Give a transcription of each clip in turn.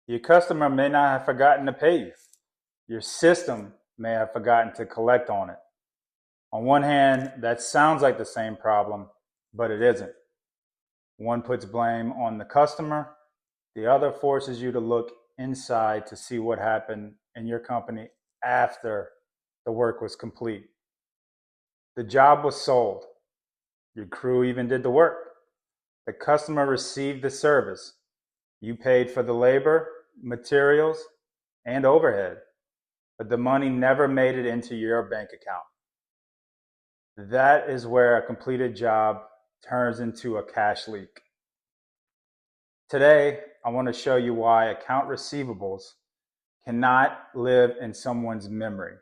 Your customer may not have forgotten to pay you. Your system may have forgotten to collect on it. On one hand, that sounds like the same problem, but it isn't. One puts blame on the customer, the other forces you to look inside to see what happened in your company after the work was complete. The job was sold. Your crew even did the work. The customer received the service. You paid for the labor, materials, and overhead, but the money never made it into your bank account. That is where a completed job turns into a cash leak. Today, I want to show you why account receivables cannot live in someone's memory.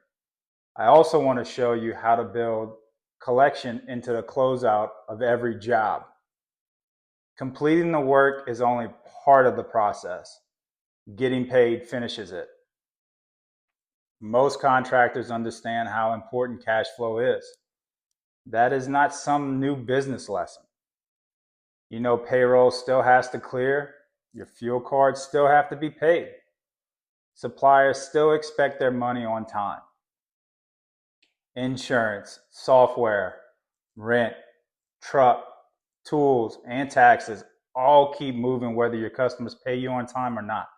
I also want to show you how to build collection into the closeout of every job. Completing the work is only part of the process. Getting paid finishes it. Most contractors understand how important cash flow is. That is not some new business lesson. You know, payroll still has to clear. Your fuel cards still have to be paid. Suppliers still expect their money on time. Insurance, software, rent, truck, tools, and taxes all keep moving whether your customers pay you on time or not.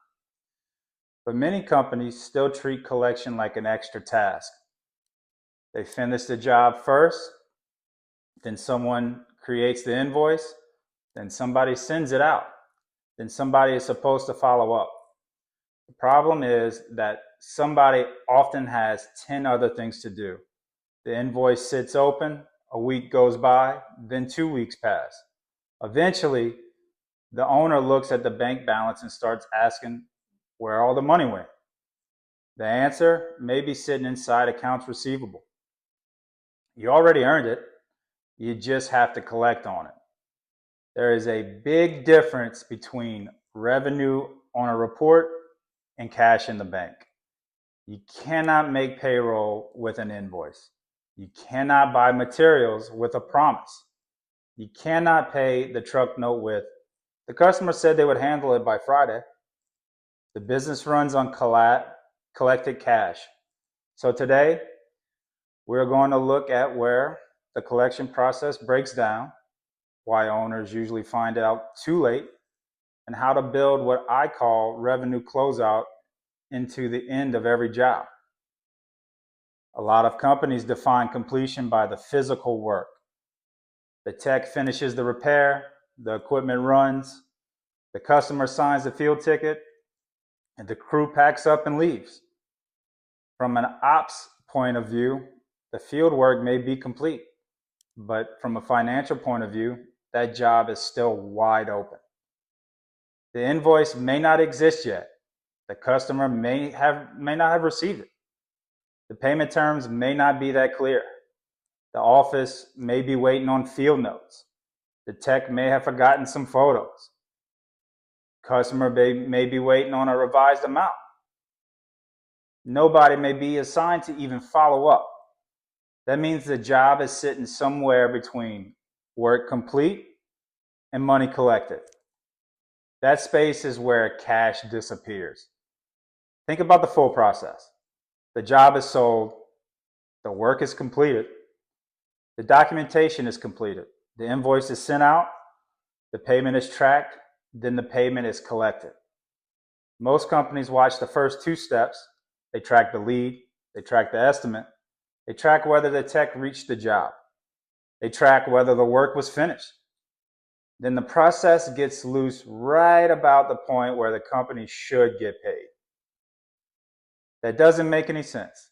But many companies still treat collection like an extra task. They finish the job first, then someone creates the invoice, then somebody sends it out, then somebody is supposed to follow up. The problem is that somebody often has 10 other things to do. The invoice sits open, a week goes by, then 2 weeks pass. Eventually, the owner looks at the bank balance and starts asking where all the money went. The answer may be sitting inside accounts receivable. You already earned it, you just have to collect on it. There is a big difference between revenue on a report and cash in the bank. You cannot make payroll with an invoice. You cannot buy materials with a promise. You cannot pay the truck note with, the customer said they would handle it by Friday. The business runs on collected cash. So today, we're going to look at where the collection process breaks down, why owners usually find out too late, and how to build what I call revenue closeout into the end of every job. A lot of companies define completion by the physical work. The tech finishes the repair, the equipment runs, the customer signs the field ticket, and the crew packs up and leaves. From an ops point of view, the field work may be complete, but from a financial point of view, that job is still wide open. The invoice may not exist yet. The customer may not have received it. The payment terms may not be that clear. The office may be waiting on field notes. The tech may have forgotten some photos. Customer may be waiting on a revised amount. Nobody may be assigned to even follow up. That means the job is sitting somewhere between work complete and money collected. That space is where cash disappears. Think about the full process. The job is sold, the work is completed, the documentation is completed, the invoice is sent out, the payment is tracked, then the payment is collected. Most companies watch the first two steps. They track the lead, they track the estimate, they track whether the tech reached the job, they track whether the work was finished. Then the process gets loose right about the point where the company should get paid. That doesn't make any sense.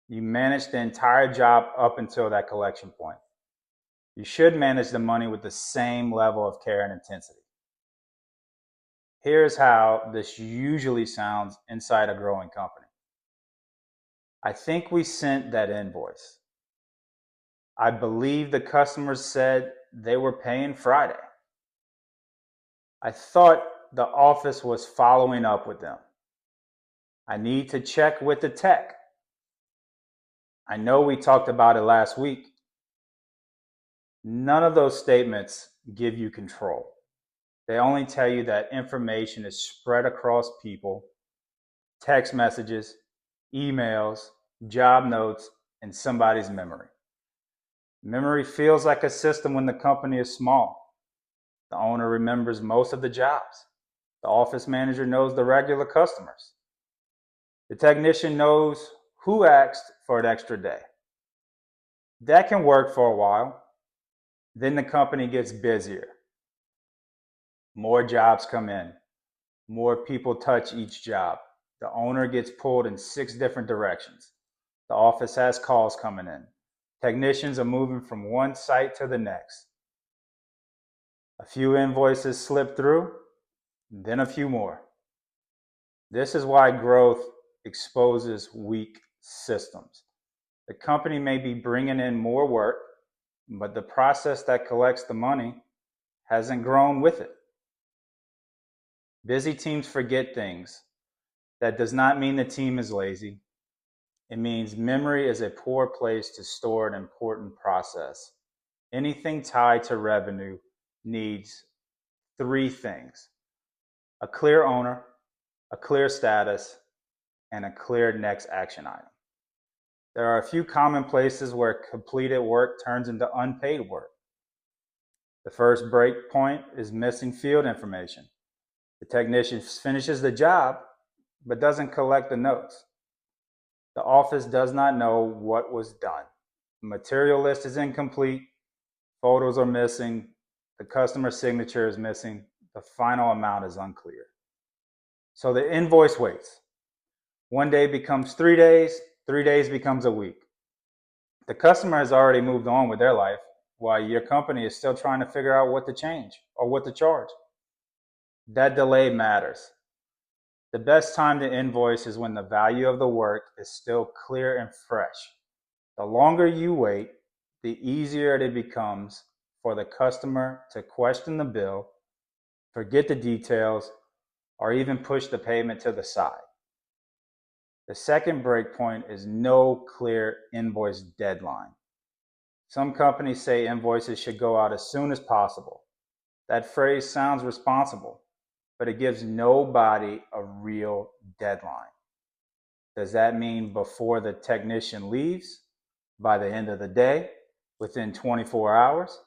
You manage the entire job up until that collection point. You should manage the money with the same level of care and intensity. Here's how this usually sounds inside a growing company. I think we sent that invoice. I believe the customers said they were paying Friday. I thought the office was following up with them. I need to check with the tech. I know we talked about it last week. None of those statements give you control. They only tell you that information is spread across people, text messages, emails, job notes, and somebody's memory. Memory feels like a system when the company is small. The owner remembers most of the jobs. The office manager knows the regular customers. The technician knows who asked for an extra day. That can work for a while. Then the company gets busier. More jobs come in. More people touch each job. The owner gets pulled in 6 different directions. The office has calls coming in. Technicians are moving from one site to the next. A few invoices slip through, then a few more. This is why growth exposes weak systems. The company may be bringing in more work, but the process that collects the money hasn't grown with it. Busy teams forget things. That does not mean the team is lazy. It means memory is a poor place to store an important process. Anything tied to revenue needs 3 things: a clear owner, a clear status, and a clear next action item. There are a few common places where completed work turns into unpaid work. The first break point is missing field information. The technician finishes the job, but doesn't collect the notes. The office does not know what was done. The material list is incomplete, photos are missing, the customer signature is missing, the final amount is unclear. So the invoice waits. 1 day becomes 3 days, 3 days becomes a week. The customer has already moved on with their life, while your company is still trying to figure out what to change or what to charge. That delay matters. The best time to invoice is when the value of the work is still clear and fresh. The longer you wait, the easier it becomes for the customer to question the bill, forget the details, or even push the payment to the side. The second breakpoint is no clear invoice deadline. Some companies say invoices should go out as soon as possible. That phrase sounds responsible, but it gives nobody a real deadline. Does that mean before the technician leaves? By the end of the day? Within 24 hours?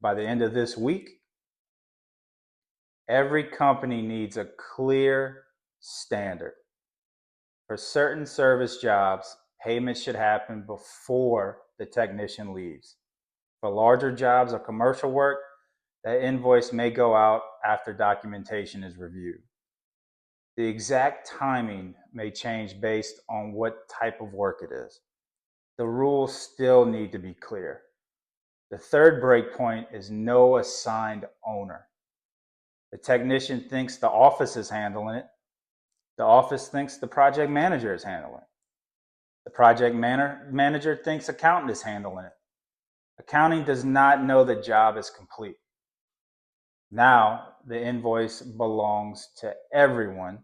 By the end of this week? Every company needs a clear standard. For certain service jobs, payments should happen before the technician leaves. For larger jobs or commercial work, that invoice may go out after documentation is reviewed. The exact timing may change based on what type of work it is. The rules still need to be clear. The third breakpoint is no assigned owner. The technician thinks the office is handling it. The office thinks the project manager is handling it. The project manager thinks accountant is handling it. Accounting does not know the job is complete. Now the invoice belongs to everyone,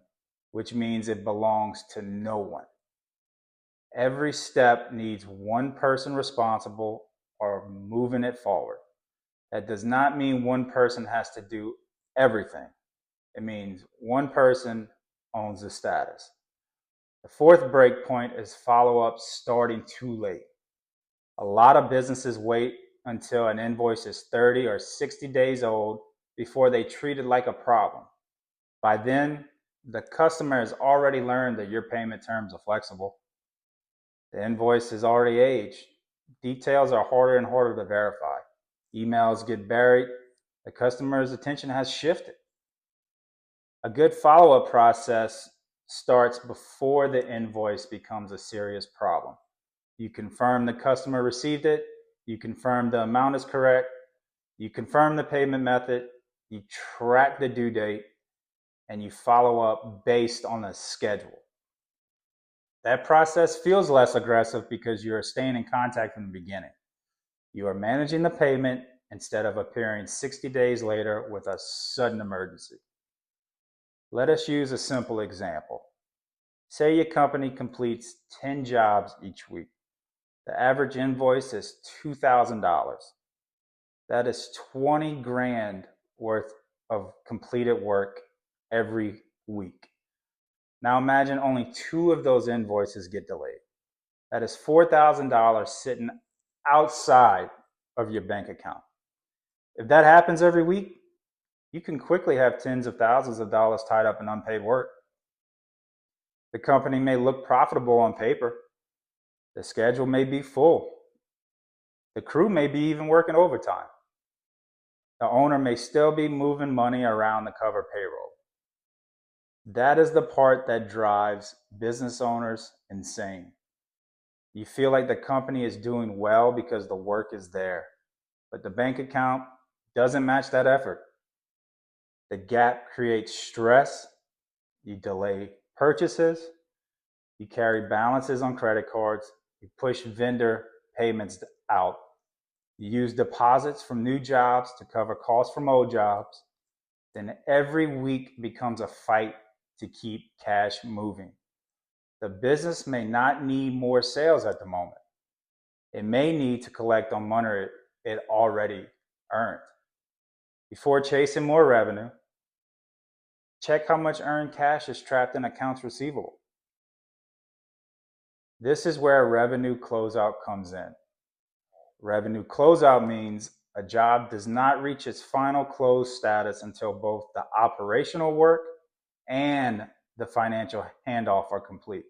which means it belongs to no one. Every step needs one person responsible or moving it forward. That does not mean one person has to do everything. It means one person owns the status. The fourth breakpoint is follow-up starting too late. A lot of businesses wait until an invoice is 30 or 60 days old before they treat it like a problem. By then, the customer has already learned that your payment terms are flexible. The invoice is already aged. Details are harder and harder to verify. Emails get buried. The customer's attention has shifted. A good follow-up process starts before the invoice becomes a serious problem. You confirm the customer received it. You confirm the amount is correct. You confirm the payment method. You track the due date, and you follow up based on a schedule. That process feels less aggressive because you are staying in contact from the beginning. You are managing the payment instead of appearing 60 days later with a sudden emergency. Let us use a simple example. Say your company completes 10 jobs each week. The average invoice is $2,000. That is 20 grand worth of completed work every week. Now imagine only 2 of those invoices get delayed. That is $4,000 sitting outside of your bank account. If that happens every week, you can quickly have tens of thousands of dollars tied up in unpaid work. The company may look profitable on paper. The schedule may be full. The crew may be even working overtime. The owner may still be moving money around to cover payroll. That is the part that drives business owners insane. You feel like the company is doing well because the work is there, but the bank account doesn't match that effort. The gap creates stress. You delay purchases. You carry balances on credit cards. You push vendor payments out. You use deposits from new jobs to cover costs from old jobs. Then every week becomes a fight to keep cash moving. The business may not need more sales at the moment. It may need to collect on money it already earned. Before chasing more revenue, check how much earned cash is trapped in accounts receivable. This is where revenue closeout comes in. Revenue closeout means a job does not reach its final close status until both the operational work and the financial handoff are complete.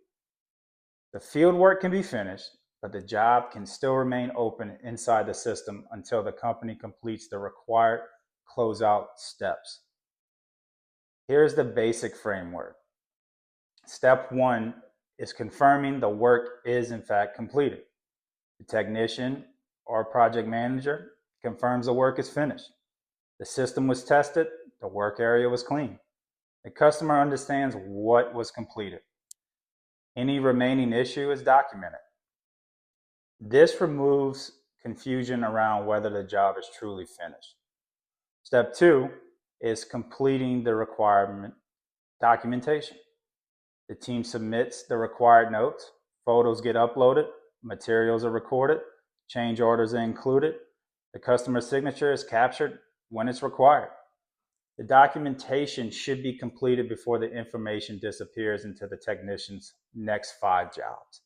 The field work can be finished, but the job can still remain open inside the system until the company completes the required closeout steps. Here's the basic framework. Step 1 is confirming the work is in fact completed. The technician or project manager confirms the work is finished. The system was tested, the work area was clean. The customer understands what was completed. Any remaining issue is documented. This removes confusion around whether the job is truly finished. Step 2 is completing the requirement documentation. The team submits the required notes, photos get uploaded, materials are recorded, change orders are included, the customer's signature is captured when it's required. The documentation should be completed before the information disappears into the technician's next 5 jobs.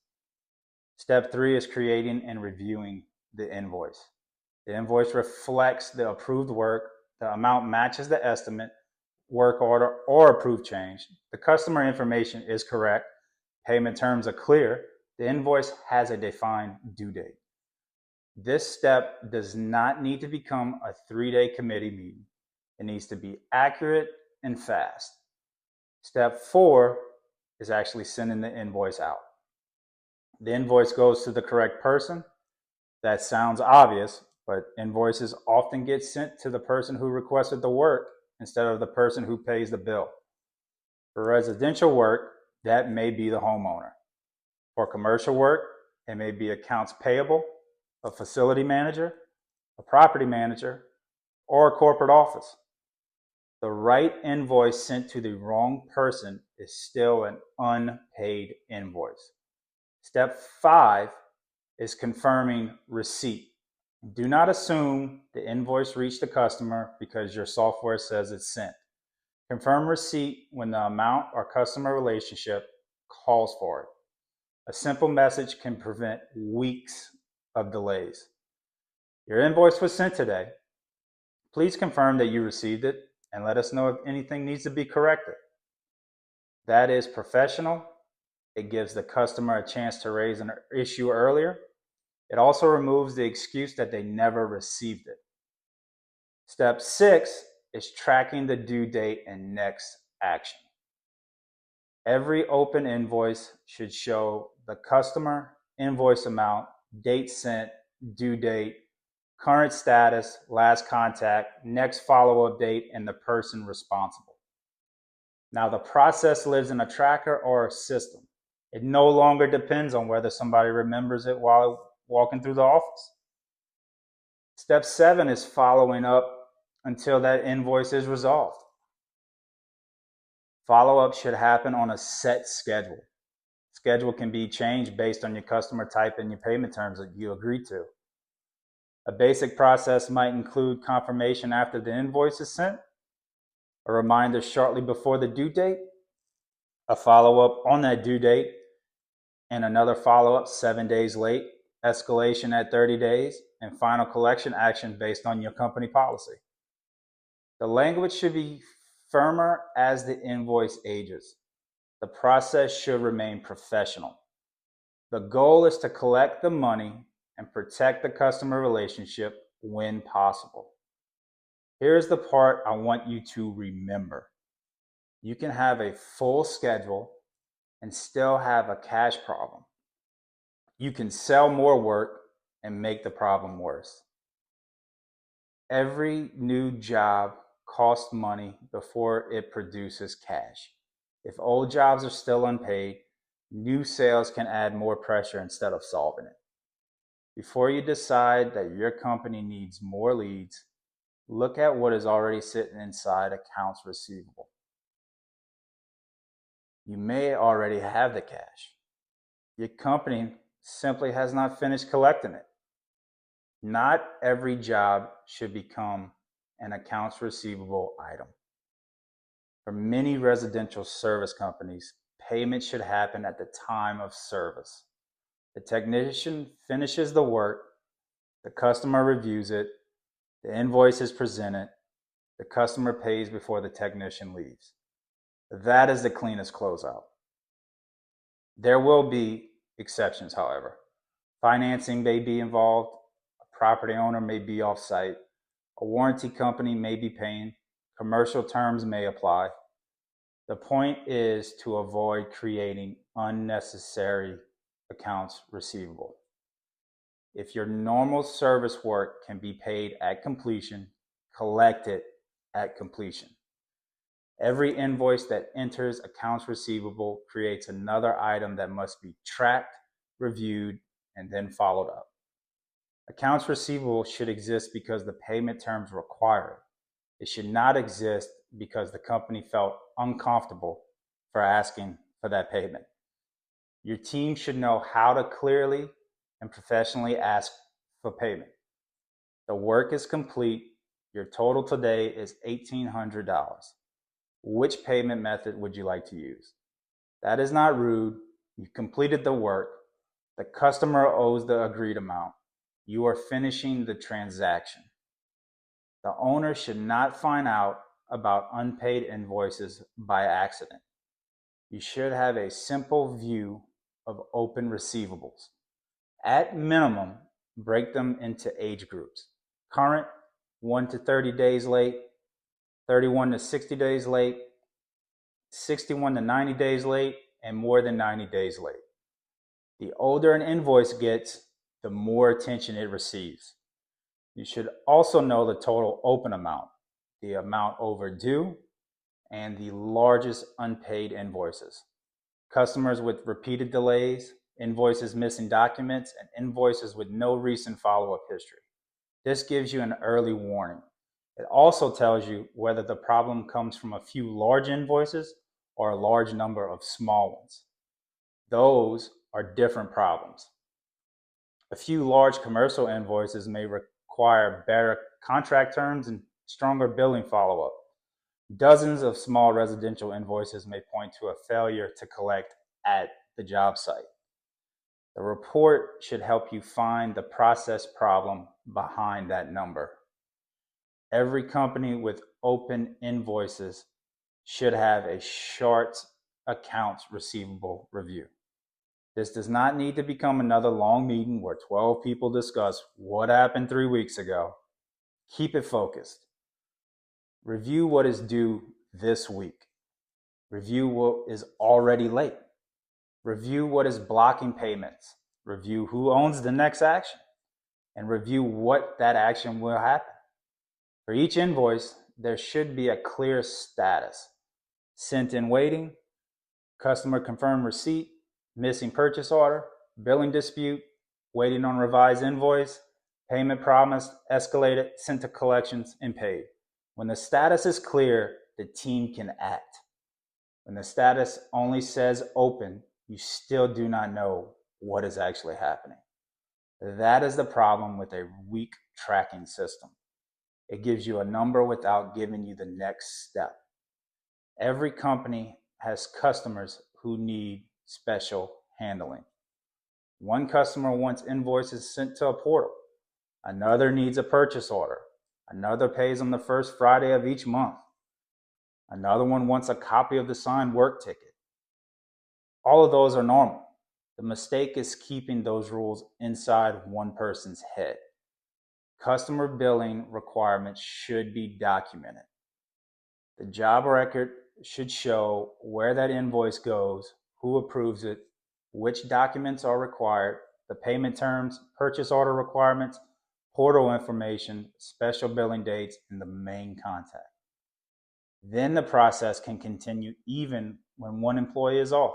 Step 3 is creating and reviewing the invoice. The invoice reflects the approved work, the amount matches the estimate, work order, or approved change. The customer information is correct, payment terms are clear, the invoice has a defined due date. This step does not need to become a 3-day committee meeting. It needs to be accurate and fast. Step 4 is actually sending the invoice out. The invoice goes to the correct person. That sounds obvious, but invoices often get sent to the person who requested the work instead of the person who pays the bill. For residential work, that may be the homeowner. For commercial work, it may be accounts payable, a facility manager, a property manager, or a corporate office. The right invoice sent to the wrong person is still an unpaid invoice. Step 5 is confirming receipt. Do not assume the invoice reached the customer because your software says it's sent. Confirm receipt when the amount or customer relationship calls for it. A simple message can prevent weeks of delays. Your invoice was sent today. Please confirm that you received it and let us know if anything needs to be corrected. That is professional. It gives the customer a chance to raise an issue earlier. It also removes the excuse that they never received it. Step 6 is tracking the due date and next action. Every open invoice should show the customer, invoice amount, date sent, due date, current status, last contact, next follow-up date, and the person responsible. Now, the process lives in a tracker or a system. It no longer depends on whether somebody remembers it while walking through the office. Step 7 is following up until that invoice is resolved. Follow-up should happen on a set schedule. Schedule can be changed based on your customer type and your payment terms that you agree to. A basic process might include confirmation after the invoice is sent, a reminder shortly before the due date, a follow-up on that due date, and another follow-up 7 days late, escalation at 30 days, and final collection action based on your company policy. The language should be firmer as the invoice ages. The process should remain professional. The goal is to collect the money and protect the customer relationship when possible. Here's the part I want you to remember. You can have a full schedule and still have a cash problem. You can sell more work and make the problem worse. Every new job costs money before it produces cash. If old jobs are still unpaid, new sales can add more pressure instead of solving it. Before you decide that your company needs more leads, look at what is already sitting inside accounts receivable. You may already have the cash. Your company simply has not finished collecting it. Not every job should become an accounts receivable item. For many residential service companies, payment should happen at the time of service. The technician finishes the work, the customer reviews it, the invoice is presented, the customer pays before the technician leaves. That is the cleanest closeout. There will be exceptions, however. Financing may be involved, a property owner may be off-site, a warranty company may be paying, commercial terms may apply. The point is to avoid creating unnecessary accounts receivable. If your normal service work can be paid at completion, collect it at completion. Every invoice that enters accounts receivable creates another item that must be tracked, reviewed, and then followed up. Accounts receivable should exist because the payment terms require it. It should not exist because the company felt uncomfortable for asking for that payment. Your team should know how to clearly and professionally ask for payment. The work is complete. Your total today is $1,800. Which payment method would you like to use? That is not rude. You completed the work. The customer owes the agreed amount. You are finishing the transaction. The owner should not find out about unpaid invoices by accident. You should have a simple view of open receivables. At minimum, break them into age groups. Current, 1 to 30 days late, 31 to 60 days late, 61 to 90 days late, and more than 90 days late. The older an invoice gets, the more attention it receives. You should also know the total open amount, the amount overdue, and the largest unpaid invoices. Customers with repeated delays, invoices missing documents, and invoices with no recent follow-up history. This gives you an early warning. It also tells you whether the problem comes from a few large invoices or a large number of small ones. Those are different problems. A few large commercial invoices may require better contract terms and stronger billing follow-up. Dozens of small residential invoices may point to a failure to collect at the job site. The report should help you find the process problem behind that number. Every company with open invoices should have a short accounts receivable review. This does not need to become another long meeting where 12 people discuss what happened 3 weeks ago. Keep it focused. Review what is due this week. Review what is already late. Review what is blocking payments. Review who owns the next action. And review what that action will happen. For each invoice, there should be a clear status. Sent in waiting, customer confirmed receipt, missing purchase order, billing dispute, waiting on revised invoice, payment promised, escalated, sent to collections, and paid. When the status is clear, the team can act. When the status only says open, you still do not know what is actually happening. That is the problem with a weak tracking system. It gives you a number without giving you the next step. Every company has customers who need special handling. One customer wants invoices sent to a portal. Another needs a purchase order. Another pays on the first Friday of each month. Another one wants a copy of the signed work ticket. All of those are normal. The mistake is keeping those rules inside one person's head. Customer billing requirements should be documented. The job record should show where that invoice goes, who approves it, which documents are required, the payment terms, purchase order requirements, portal information, special billing dates, and the main contact. Then the process can continue even when one employee is off,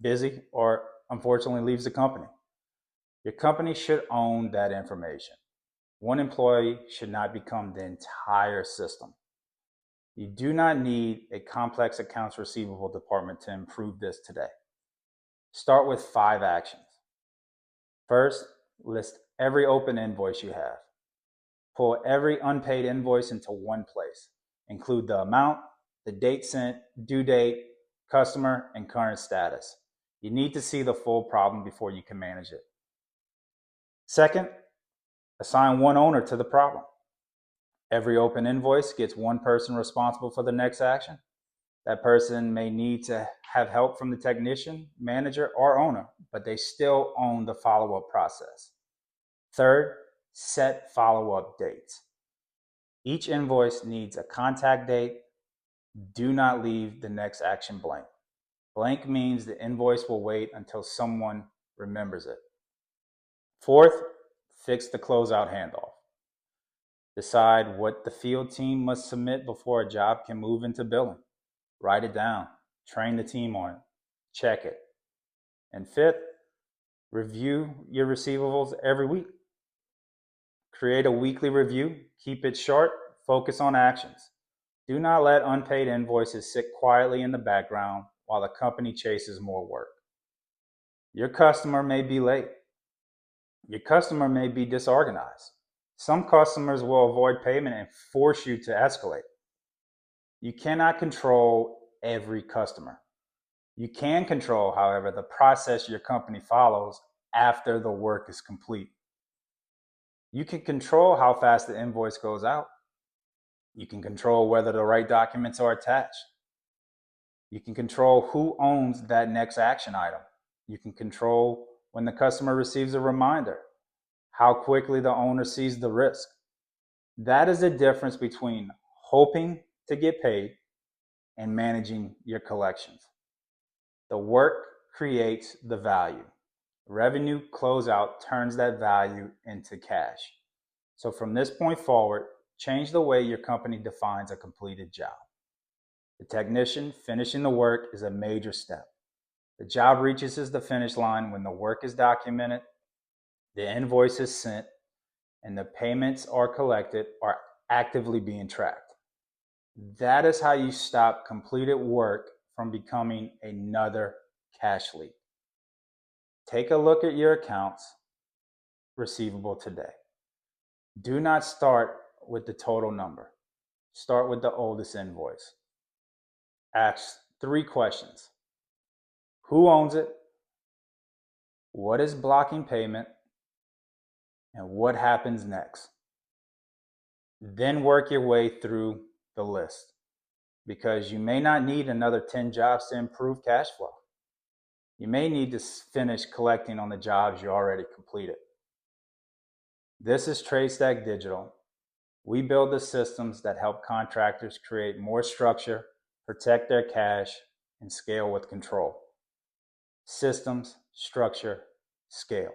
busy, or unfortunately leaves the company. Your company should own that information. One employee should not become the entire system. You do not need a complex accounts receivable department to improve this today. Start with 5 actions. First, list every open invoice you have. Pull every unpaid invoice into one place. Include the amount, the date sent, due date, customer, and current status. You need to see the full problem before you can manage it. Second, assign one owner to the problem. Every open invoice gets one person responsible for the next action. That person may need to have help from the technician, manager, or owner, but they still own the follow-up process. Third, set follow-up dates. Each invoice needs a contact date. Do not leave the next action blank. Blank means the invoice will wait until someone remembers it. Fourth, fix the closeout handoff. Decide what the field team must submit before a job can move into billing. Write it down. Train the team on it. Check it. And fifth, review your receivables every week. Create a weekly review. Keep it short. Focus on actions. Do not let unpaid invoices sit quietly in the background while the company chases more work. Your customer may be late. Your customer may be disorganized. Some customers will avoid payment and force you to escalate. You cannot control every customer. You can control, however, the process your company follows after the work is complete. You can control how fast the invoice goes out. You can control whether the right documents are attached. You can control who owns that next action item. You can control when the customer receives a reminder, how quickly the owner sees the risk. That is the difference between hoping to get paid and managing your collections. The work creates the value. Revenue Closeout turns that value into cash. So from this point forward, change the way your company defines a completed job. The technician finishing the work is a major step. The job reaches the finish line when the work is documented, the invoice is sent, and the payments are collected or actively being tracked. That is how you stop completed work from becoming another cash leak. Take a look at your accounts receivable today. Do not start with the total number. Start with the oldest invoice. Ask 3 questions. Who owns it? What is blocking payment? And what happens next? Then work your way through the list, because you may not need another 10 jobs to improve cash flow. You may need to finish collecting on the jobs you already completed. This is TradeStack Digital. We build the systems that help contractors create more structure, protect their cash, and scale with control. Systems, structure, scale.